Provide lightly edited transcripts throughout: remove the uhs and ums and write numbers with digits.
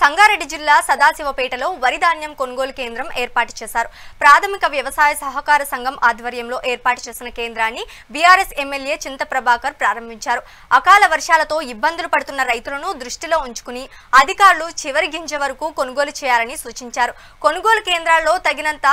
సంగారెడ్డి జిల్లా సదాశివపేటలో వరి ధాన్యం కొనుగోలు కేంద్రం ఏర్పాటు చేశారు. ప్రాథమిక వ్యవసాయ సహకార సంఘం ఆధ్వర్యంలో ఏర్పాటు చేసిన కేంద్రాన్ని బీఆర్ఎస్ ఎమ్మెల్యే చింత ప్రభాకర్ ప్రారంభించారు. అకాల వర్షాలతో ఇబ్బందులు పడుతున్న రైతులను దృష్టిలో ఉంచుకుని అధికారులు చివరి గింజ వరకు కొనుగోలు చేయాలని సూచించారు. కొనుగోలు కేంద్రాల్లో తగినంత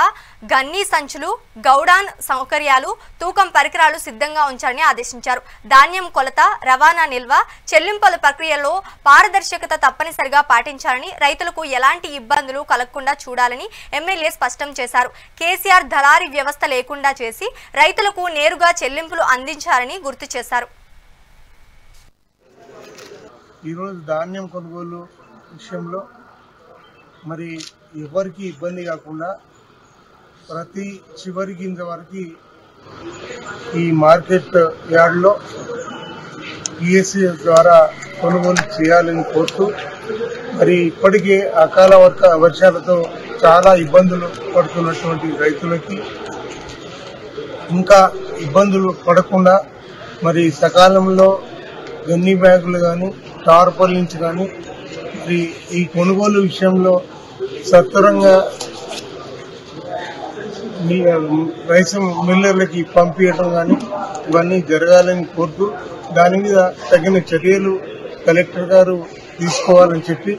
గన్నీ సంచులు, గౌడాన్ సౌకర్యాలు, తూకం పరికరాలు సిద్ధంగా ఉంచాలని ఆదేశించారు. ధాన్యం కొలత, రవాణా, నిల్వ, చెల్లింపుల ప్రక్రియలో పారదర్శకత తప్పనిసరిగా పాటించాలని, రైతులకు ఎలాంటి ఇబ్బందులు కలగకుండా చూడాలని ఎమ్మెల్యే స్పష్టం చేశారు. కేసీఆర్ దళారీ వ్యవస్థ లేకుండా చేసి రైతులకు నేరుగా చెల్లింపులు అందించాలని గుర్తు చేశారు. ఈరోజు ధాన్యం కొనుగోలు విషయంలో మరి ఎవరికి ఇబ్బంది కాకుండా ప్రతి చివరి గింజ వరకు ఈ మార్కెట్ యార్డ్లో పిఎస్సిఎస్ ద్వారా కొనుగోలు చేయాలని కోరుతూ మరి ఇప్పటికే అకాల వర్షాలతో చాలా ఇబ్బందులు పడుతున్నటువంటి రైతులకి ఇంకా ఇబ్బందులు పడకుండా మరి సకాలంలో గన్ని బ్యాగులు కానీ, టార్పాలిన్స్ కానీ మరి ఈ కొనుగోలు విషయంలో సత్వరంగా రైస్ మిల్లర్లకి పంపించడం కానీ ఇవన్నీ జరగాలని కోరుతూ దాని మీద తగిన చర్యలు కలెక్టర్ గారు తీసుకోవాలని చెప్పి,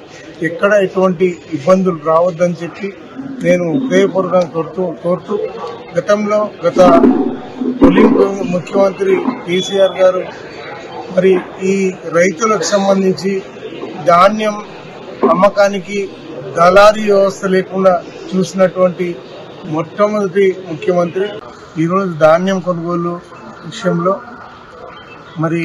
ఎక్కడ ఎటువంటి ఇబ్బందులు రావద్దని చెప్పి నేను హృదయపూర్వకంగా కోరుతూ గత తొలి ముఖ్యమంత్రి కేసీఆర్ గారు మరి ఈ రైతులకు సంబంధించి ధాన్యం అమ్మకానికి దళారీ వ్యవస్థ లేకుండా చూసినటువంటి మొట్టమొదటి ముఖ్యమంత్రి. ఈరోజు ధాన్యం కొనుగోలు విషయంలో మరి